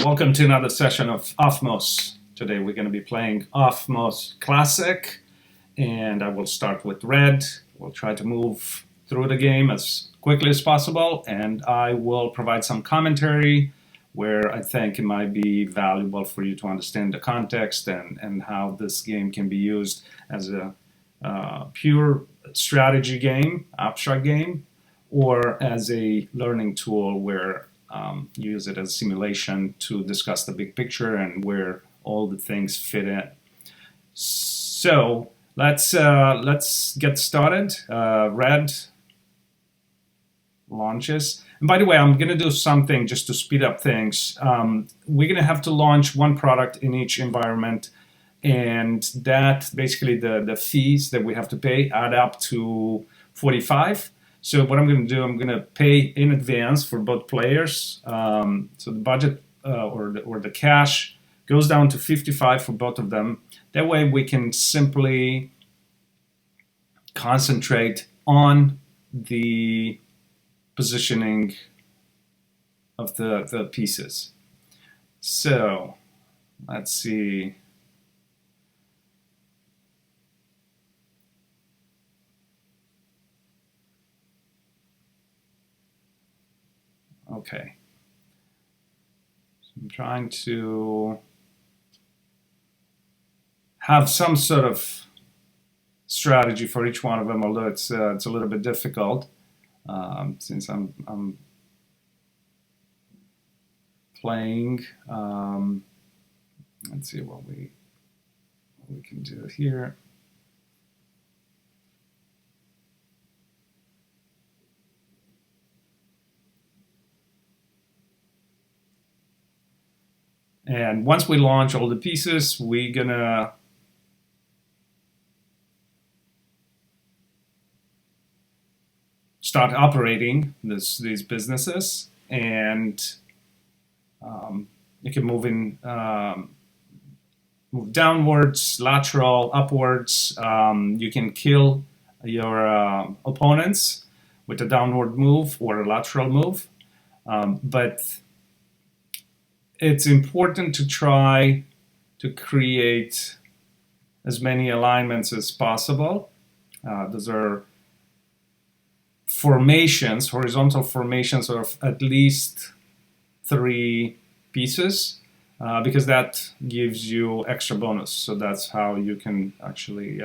Welcome to another session of Ofmos. Today we're going to be playing Ofmos Classic, and I will start with red. We'll try to move through the game as quickly as possible, and I will provide some commentary where I think it might be valuable for you to understand the context and how this game can be used as a pure strategy game, abstract game, or as a learning tool where you use it as simulation to discuss the big picture and where all the things fit in. So let's get started. Red launches. And by the way, I'm going to do something just to speed up things. We're going to have to launch one product in each environment, and that basically the fees that we have to pay add up to 45. So what I'm going to do, I'm going to pay in advance for both players. So the budget or the cash goes down to 55 for both of them. That way we can simply concentrate on the positioning of the pieces. So let's see. Okay. So I'm trying to have some sort of strategy for each one of them, although it's a little bit difficult since I'm playing. Let's see what we can do here. And once we launch all the pieces, we're gonna start operating these businesses, and you can move downwards, lateral, upwards. You can kill your opponents with a downward move or a lateral move, but it's important to try to create as many alignments as possible. Those are formations, horizontal formations of at least 3 pieces, because that gives you extra bonus. So that's how you can actually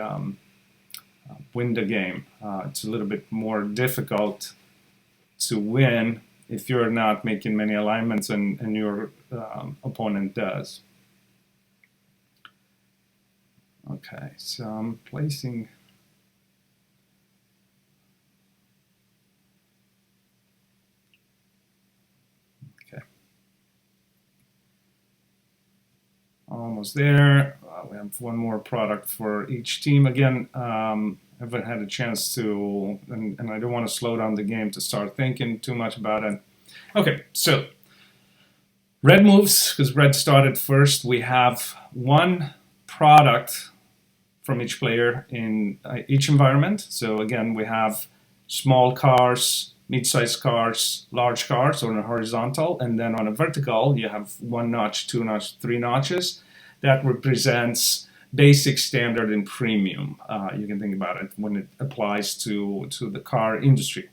win the game. It's a little bit more difficult to win if you're not making many alignments and your opponent does. Okay, so I'm placing. Okay. Almost there. We have one more product for each team. Again, I haven't had a chance to, and I don't want to slow down the game to start thinking too much about it. Okay, so red moves, because red started first. We have one product from each player in each environment. So again, we have small cars, mid-sized cars, large cars on a horizontal, and then on a vertical, you have 1 notch, 2 notch, 3 notches. That represents basic, standard, and premium. You can think about it when it applies to the car industry.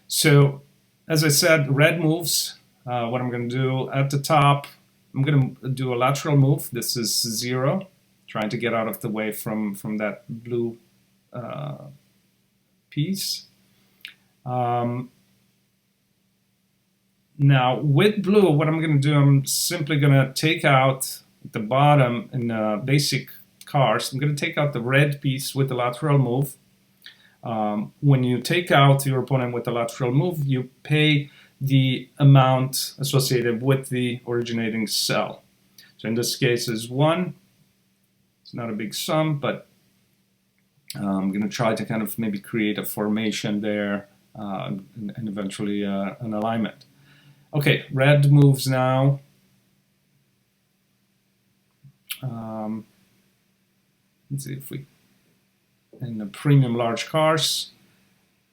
So, as I said, red moves. What I'm going to do at the top, I'm going to do a lateral move. This is 0, trying to get out of the way from that blue piece. Now, with blue, what I'm going to do, I'm simply going to take out the bottom in basic cars. I'm going to take out the red piece with the lateral move. When you take out your opponent with the lateral move, you pay the amount associated with the originating cell. So in this case is 1. It's not a big sum, but I'm going to try to kind of maybe create a formation there and eventually an alignment. Okay, red moves now. Let's see if we, in the premium large cars,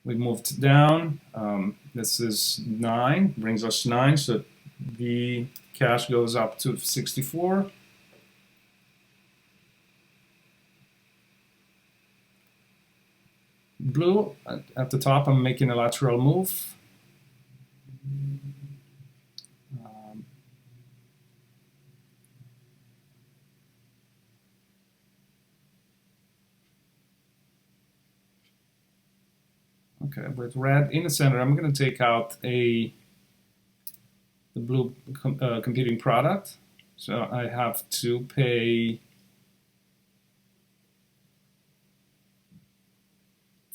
we moved down. This is 9, brings us 9, so the cash goes up to 64. Blue, at the top, I'm making a lateral move. Okay, with red in the center, I'm going to take out the blue competing product. So I have to pay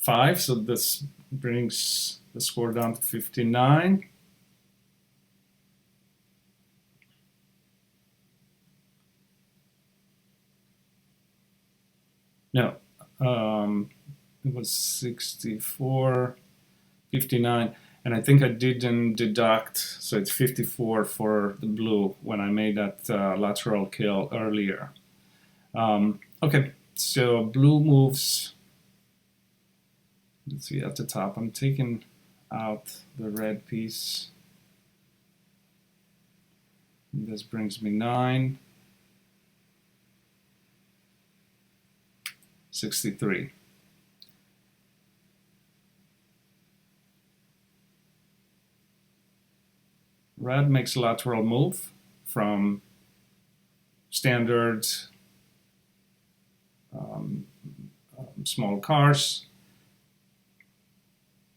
5, so this brings the score down to 59. No, it was 64, 59, and I think I didn't deduct, so it's 54 for the blue when I made that lateral kill earlier. Okay, so blue moves. Let's see at the top. I'm taking out the red piece. This brings me 9. 63. Red makes a lateral move from standard small cars.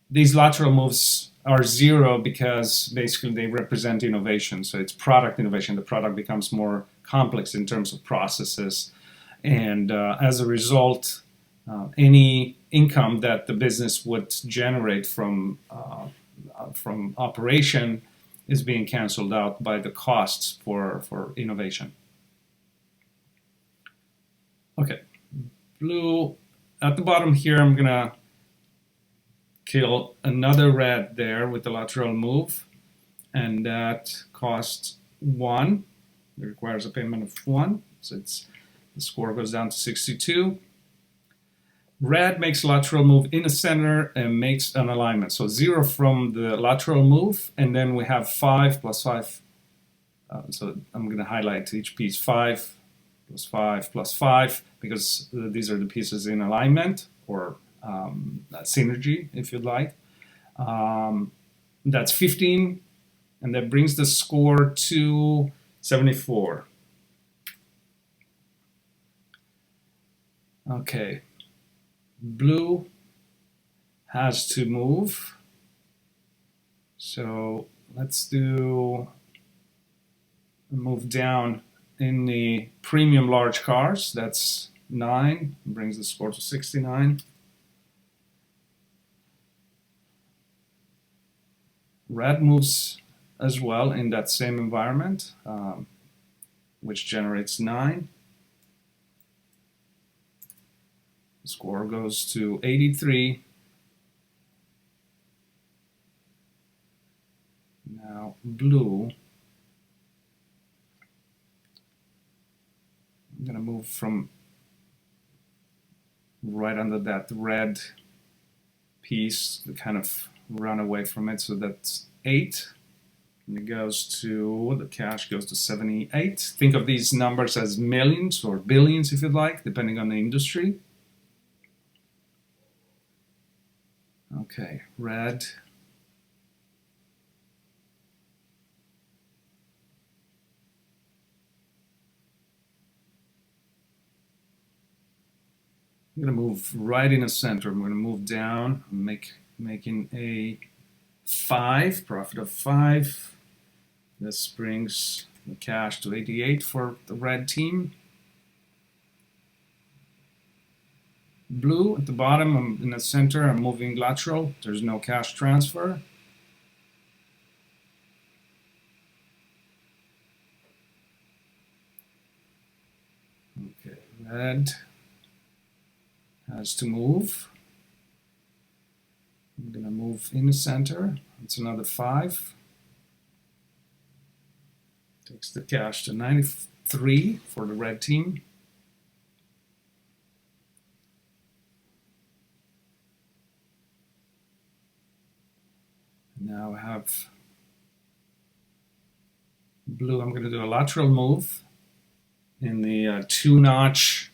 These lateral moves are 0 because basically they represent innovation. So it's product innovation. The product becomes more complex in terms of processes. And as a result, any income that the business would generate from operation is being canceled out by the costs for innovation. Okay, blue at the bottom here, I'm gonna kill another red there with the lateral move, and that costs 1. It requires a payment of 1, so the score goes down to 62. Red makes a lateral move in the center and makes an alignment. So 0 from the lateral move, and then we have 5 plus 5. So I'm going to highlight each piece 5 plus 5 plus 5, because these are the pieces in alignment, or synergy, if you'd like. That's 15, and that brings the score to 74. Okay. Blue has to move, so let's do a move down in the premium large cars. That's 9, brings the score to 69. Red moves as well in that same environment, which generates 9. Score goes to 83. Now blue, I'm going to move from right under that red piece to kind of run away from it, so that's 8. And it goes to, the cash goes to 78. Think of these numbers as millions or billions, if you'd like, depending on the industry. Okay, red. I'm going to move right in the center. I'm going to move down, making a 5, profit of 5. This brings the cash to 88 for the red team. Blue at the bottom, I'm in the center, I'm moving lateral. There's no cash transfer. Okay, red has to move. I'm gonna move in the center. It's another 5. Takes the cash to 93 for the red team. Now I have blue. I'm going to do a lateral move in the two-notch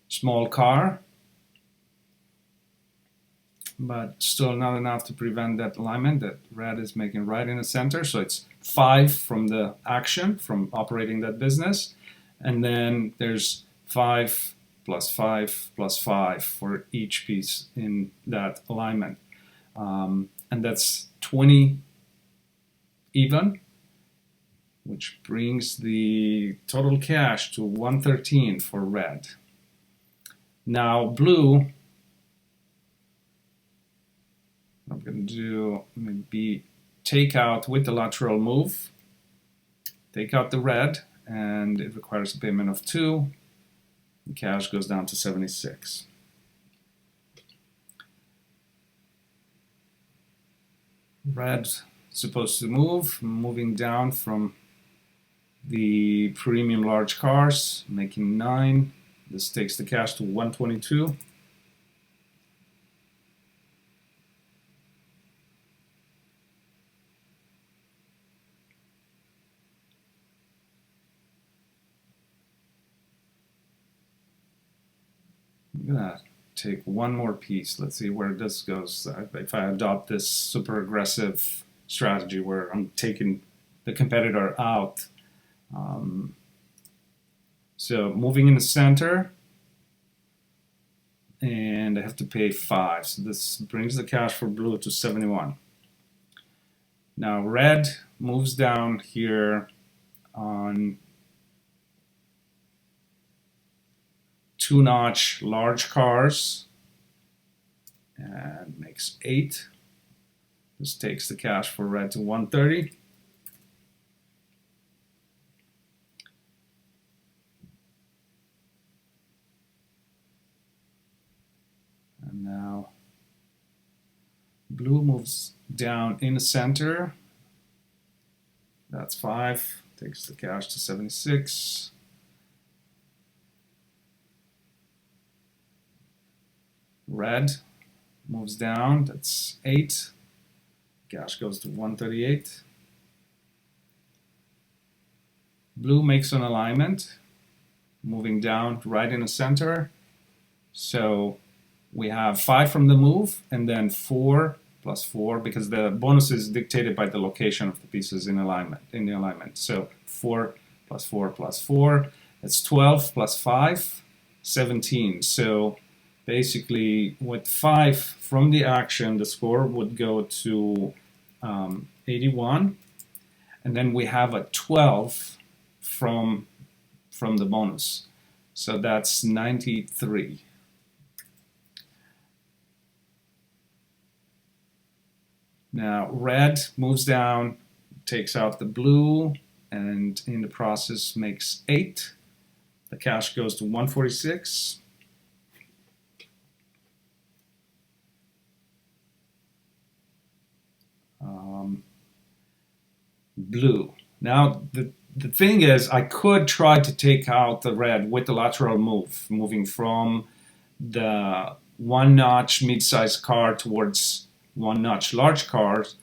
small car, but still not enough to prevent that alignment that red is making right in the center. So it's 5 from the action, from operating that business. And then there's 5 plus 5 plus 5 for each piece in that alignment. And that's 20 even, which brings the total cash to 113 for red. Now blue, I'm going to do maybe take out with the lateral move, take out the red, and it requires a payment of 2. The cash goes down to 76. Red supposed to move, moving down from the premium large cars, making 9. This takes the cash to 122. I'm gonna take one more piece. Let's see where this goes. If I adopt this super aggressive strategy where I'm taking the competitor out. So moving in the center, and I have to pay 5. So this brings the cash for blue to 71. Now red moves down here on two-notch large cars and makes 8. This takes the cash for red to 130. And now blue moves down in the center. That's 5. Takes the cash to 76. Red moves down. That's 8. Cash goes to 138. Blue makes an alignment, moving down right in the center. So we have 5 from the move, and then 4 plus 4, because the bonus is dictated by the location of the pieces in alignment. So 4 plus 4 plus 4, that's 12 plus 5, 17. So basically, with 5 from the action, the score would go to 81, and then we have a 12 from the bonus. So that's 93. Now red moves down, takes out the blue, and in the process makes 8. The cash goes to 146. Blue. Now the thing is, I could try to take out the red with the lateral move, moving from the one-notch mid-sized car towards one-notch large cars.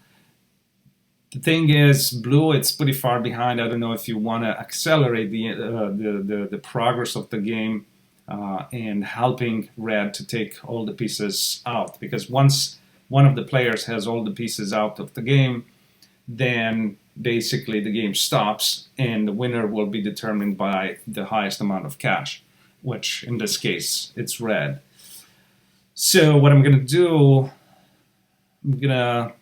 The thing is, blue, it's pretty far behind. I don't know if you want to accelerate the progress of the game and helping red to take all the pieces out, because once one of the players has all the pieces out of the game, then basically the game stops and the winner will be determined by the highest amount of cash, which in this case it's red. So what I'm going to do, I'm going to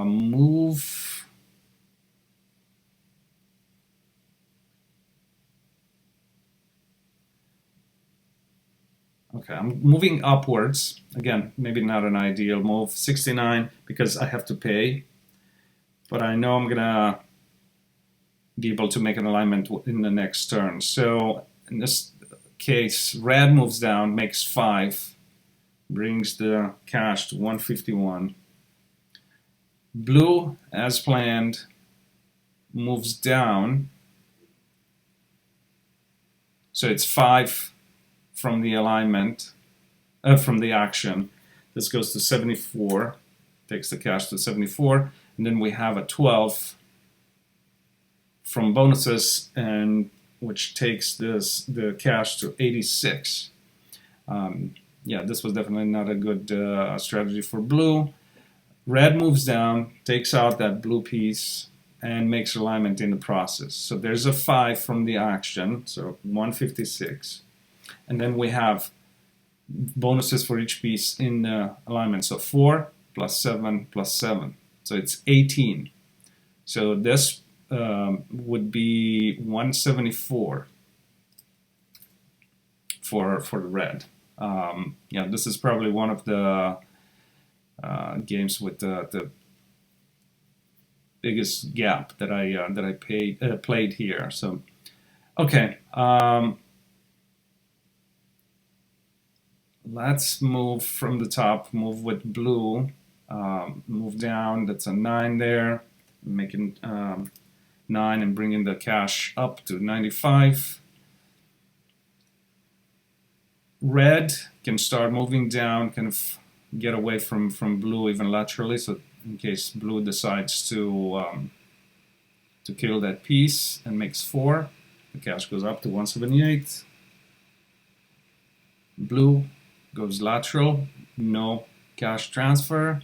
move Okay, I'm moving upwards. Again, maybe not an ideal move. 69 because I have to pay. But I know I'm going to be able to make an alignment in the next turn. So in this case, red moves down, makes 5, brings the cash to 151. Blue, as planned, moves down. So it's 5 from the alignment, from the action. This goes to 74, takes the cash to 74, and then we have a 12 from bonuses, and which takes the cash to 86. Yeah, this was definitely not a good strategy for blue. Red moves down, takes out that blue piece, and makes alignment in the process. So there's a 5 from the action, so 156. And then we have bonuses for each piece in the alignment. So 4 plus 7 plus 7. So it's 18. So this would be 174 for the red. Yeah, this is probably one of the games with the biggest gap that I played here. So, okay, let's move from the top. Move with blue. Move down. That's a 9 there. Making 9 and bringing the cash up to 95. Red can start moving down, kind of get away from blue even laterally, so in case blue decides to kill that piece and makes 4, the cash goes up to 178. Blue goes lateral, no cash transfer.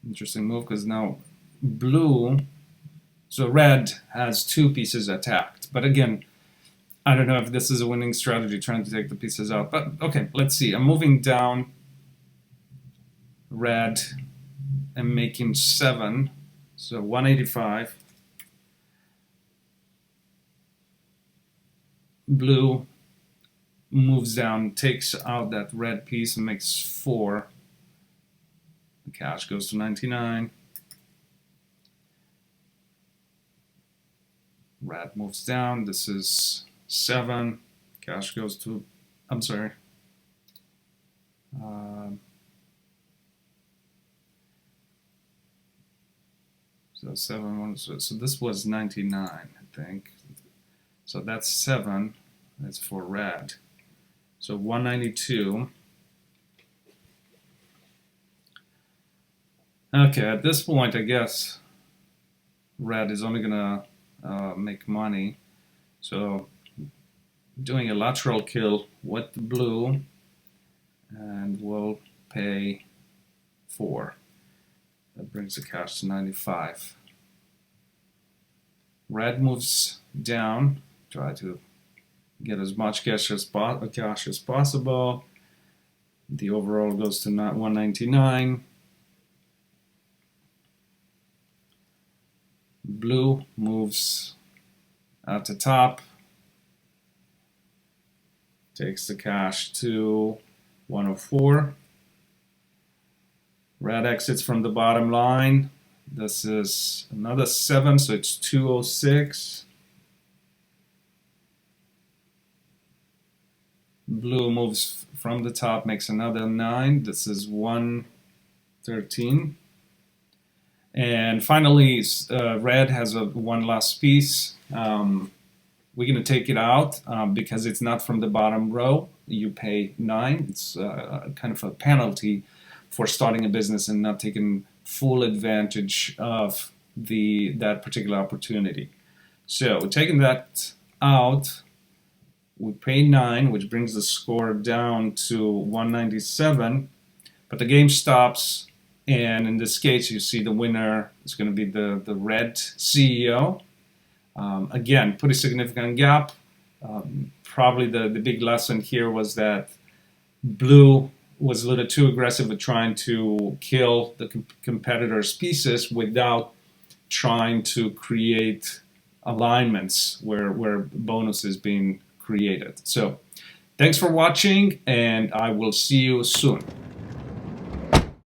Interesting move, because now blue, so red has 2 pieces attacked, but again, I don't know if this is a winning strategy, trying to take the pieces out, but okay, let's see. I'm moving down red and making 7, so 185. Blue moves down, takes out that red piece and makes 4. The cash goes to 99. Red moves down, this is 7. Cash goes to, I'm sorry. So 7, so this was 99, I think. So that's 7, that's for red. So 192. Okay, at this point, I guess red is only gonna make money. So doing a lateral kill with the blue, and we'll pay 4. That brings the cash to 95. Red moves down, try to get as much cash as possible. The overall goes to 199. Blue moves at the top, takes the cash to 104. Red exits from the bottom line. This is another 7, so it's 206. Blue moves from the top, makes another 9. This is 113. And finally, red has one last piece. We're going to take it out because it's not from the bottom row. You pay 9. It's kind of a penalty for starting a business and not taking full advantage of that particular opportunity. So taking that out, we pay 9, which brings the score down to 197. But the game stops. And in this case, you see the winner is going to be the red CEO. Again, pretty significant gap. Probably the big lesson here was that blue was a little too aggressive at trying to kill the competitor's pieces without trying to create alignments where bonus is being created. So thanks for watching, and I will see you soon.